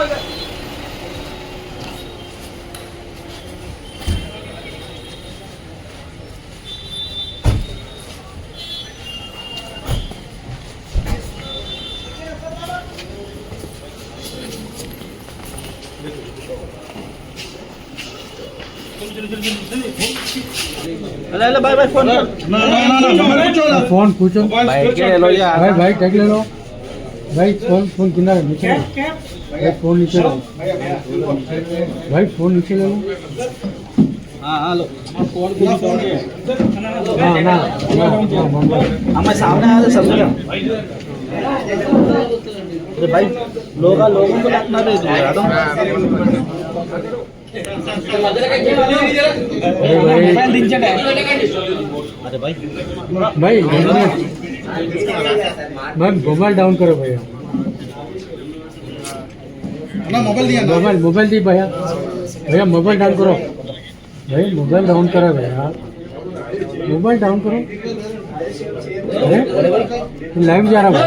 भाई भाई phone phone पूछो भाई के ले लो यार भाई भाई टैग ले लो भाई फोन फोन किनारे नीचे लो भाई फोन नीचे लो भाई फोन नीचे ले लो हाँ लो फोन हाँ ना हमारे सामने आया तो समझ अरे भाई लोगों को लगना दे दो यार अरे भाई भाई मैं मोबाइल डाउन करो भैया मोबाइल दी भैया भैया मोबाइल डाउन करो भाई मोबाइल डाउन करो भैया मोबाइल डाउन करो लाइव जा रहा है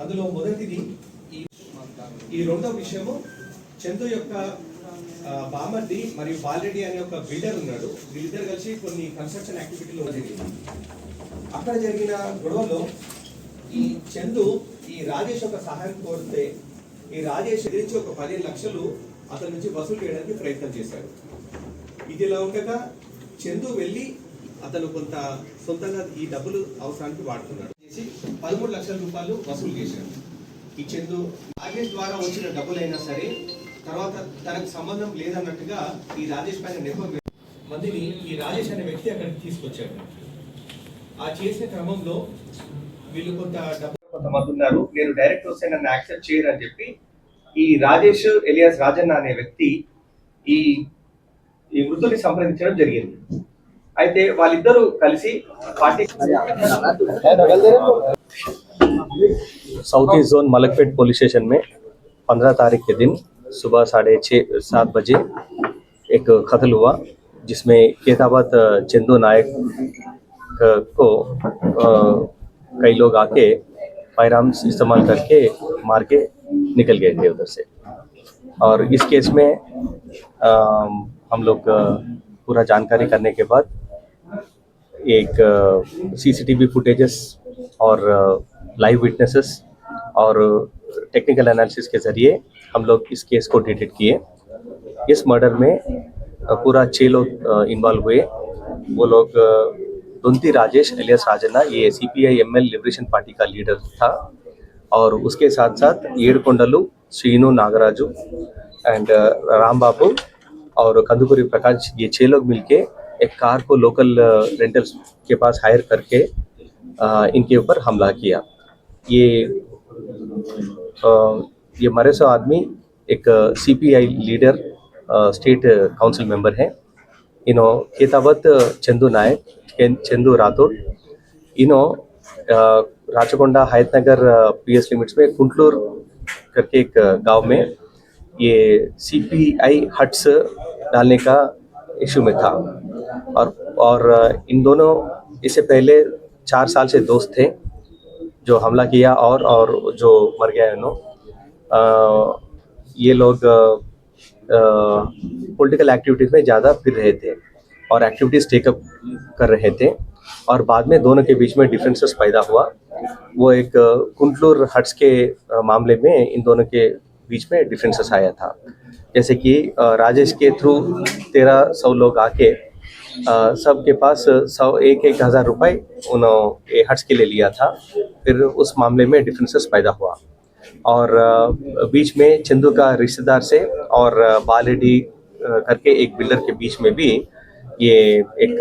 అందులో మొదటిది ఈ రెండో విషయము చందు యొక్క బామర్ది మరియు బాలరెడ్డి అనే ఒక బిల్డర్ ఉన్నాడు. వీళ్ళిద్దరు కలిసి కొన్ని కన్స్ట్రక్షన్ యాక్టివిటీలో జరిగింది. అక్కడ జరిగిన గొడవలో ఈ చందు ఈ రాజేష్ యొక్క సహాయం కోరితే ఈ రాజేష్ ఎదిరించి ఒక 15 లక్షలు అతని నుంచి వసూలు చేయడానికి ప్రయత్నం చేశాడు. ఇదిలా ఉండగా చందు వెళ్ళి అతను కొంత సొంతంగా ఈ డబ్బులు అవసరానికి వాడుతున్నాడు చేసి 13 లక్షల రూపాయలు వసూలు చేశాడు. ఈ చందు రాజేష్ ద్వారా వచ్చిన డబ్బులైనా సరే తర్వాత తనకు సంబంధం లేదన్నట్టుగా ఈ రాజేష్ పైన నెపం మందిని ఈ రాజేష్ అనే వ్యక్తి అక్కడికి తీసుకొచ్చాడు. ఆ చేసిన క్రమంలో వీళ్ళు కొంతమంది ఉన్నారు, నేను డైరెక్ట్ వస్తే నన్ను యాక్సెప్ట్ చేయరు అని చెప్పి ఈ రాజేష్ ఎలియాస్ రాజన్న అనే వ్యక్తి ఈ వృద్ధుని సంప్రదించడం జరిగింది. అయితే వాళ్ళిద్దరూ కలిసి party south east zone Malakpet police station में 15 तारीख के दिन सुबह 6:30-7 बजे एक कत्ल हुआ, जिसमें केताबाद चंदू नायक को कई लोग आके फायर आर्म्स इस्तेमाल करके मार के निकल गए थे उधर से। और इस केस में हम लोग पूरा जानकारी करने के बाद एक सीसीटीवी फुटेजेस और लाइव विटनेसेस और टेक्निकल एनालिसिस के ज़रिए हम लोग इस केस को डिटेक्ट किए। इस मर्डर में पूरा 6 लोग इन्वॉल्व हुए। वो लोग दुंती राजेश एलियास राजन्ना, ये CPI ML लिबरेशन पार्टी का लीडर था, और उसके साथ साथ येडकोंडलू श्रीनु नागराजू एंड राम बाबू और कंदुकुरी प्रकाश, ये 6 लोग मिलके एक कार को लोकल रेंटल्स के पास हायर करके इनके ऊपर हमला किया। ये मरे सो आदमी एक CPI leader state council member हैं। इन्हों केतावत चंदू नायक, चंदू राठौड़, इन्हों राचकोंडा हयतनगर PS लिमिट्स में कुंटलूर करके एक गांव में ये CPI हट्स डालने का इशू में था। और इन दोनों इससे पहले 4 साल से दोस्त थे जो हमला किया और जो मर गया है ये लोग पॉलिटिकल एक्टिविटीज़ में ज़्यादा फिर रहे थे और एक्टिविटीज़ टेकअप कर रहे थे, और बाद में दोनों के बीच में डिफरेंसेस पैदा हुआ। वो एक कुंटलूर हट्स के मामले में इन दोनों के बीच में डिफरेंसेस आया था। जैसे कि राजेश के थ्रू 1300 लोग आके सबके पास 1,000 रुपये उन्होंने हट्स के लिए लिया था। फिर उस मामले में डिफरेंसेस पैदा हुआ, और बीच में चंदू का रिश्तेदार से और बालेडी करके एक बिल्डर के बीच में भी ये एक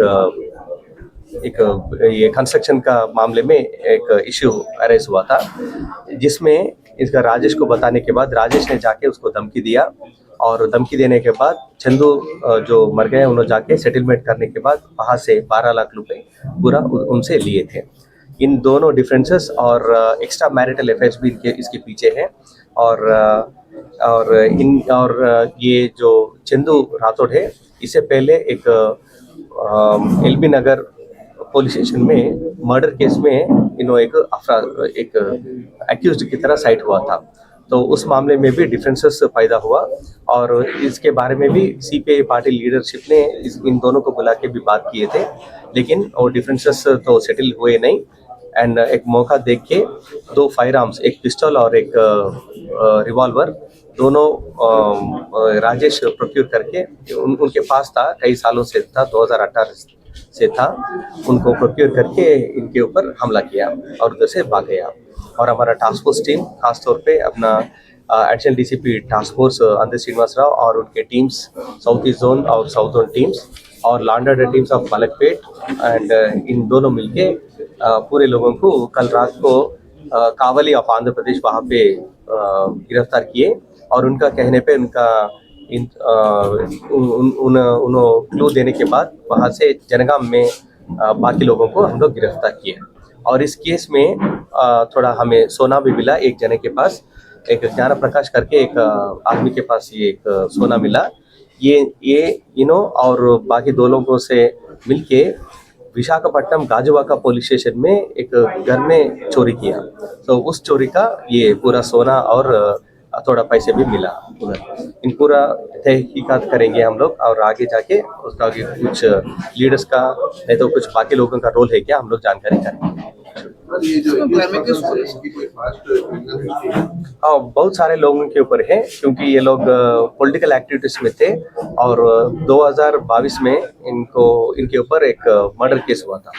ये कंस्ट्रक्शन का मामले में एक इश्यू अरेज हुआ था, जिसमें इसका राजेश को बताने के बाद राजेश ने जाके उसको धमकी दिया, और धमकी देने के बाद चंदू जो मर गए उन्होंने जाके सेटलमेंट करने के बाद वहाँ से 12 लाख रुपए पूरा उनसे लिए थे। इन दोनों डिफरेंसेस और एक्स्ट्रा मैरिटल अफेयर्स भी इनके इसके पीछे है। और ये जो चंदू राठौड़ है, इससे पहले एक एलबी नगर पुलिस स्टेशन में मर्डर केस में इन्होंने एक एक्यूज्ड की तरह साइट हुआ था। तो उस मामले में भी डिफरेंसेस पैदा हुआ और इसके बारे में भी सीपीआई पार्टी लीडरशिप ने इन दोनों को बुला के भी बात किए थे, लेकिन वो डिफरेंसेस तो सेटल हुए नहीं। एंड एक मौका देख के 2 फायर आर्म्स, एक पिस्टल और एक रिवॉल्वर, दोनों राजेश प्रोक्यूर करके उनके पास था, कई सालों से था, 2018 से था, उनको प्रोक्यूर करके इनके ऊपर हमला किया और उधर से भाग गया। और हमारा टास्क फोर्स टीम खासतौर पे अपना एडिशनल डीसीपी टास्क फोर्स अंदर श्रीनिवास राव और उनके टीम्स, साउथ ईस्ट जोन और साउथ जोन टीम्स और law and order teams of Malakpet and in दोनों मिलके पूरे लोगों को कल रात को कावली ऑफ आंध्र प्रदेश वहाँ पे गिरफ्तार किए। और उनका कहने पे उन्होंने क्लू देने के बाद वहाँ से जनगाम में बाकी लोगों को हम लोग गिरफ्तार किए। और इस केस में थोड़ा हमें सोना भी मिला, एक जने के पास, एक ज्ञान प्रकाश करके एक आदमी के पास ये एक सोना मिला। ये और बाकी 2 लोगों से मिलके विशाखापट्टनम गाजुवाका पुलिस स्टेशन में एक घर में चोरी किया। तो उस चोरी का ये पूरा सोना और थोड़ा पैसे भी मिला उधर। इन पूरा तहकीकात करेंगे हम लोग और आगे जाके उसका आगे कुछ लीडर्स का नहीं तो कुछ बाकी लोगों का रोल है क्या, हम लोग जानकारी करेंगे। बहुत सारे लोगों के ऊपर है, क्योंकि ये लोग पॉलिटिकल एक्टिविटीज में थे और 2022 में इनके ऊपर एक मर्डर केस हुआ था।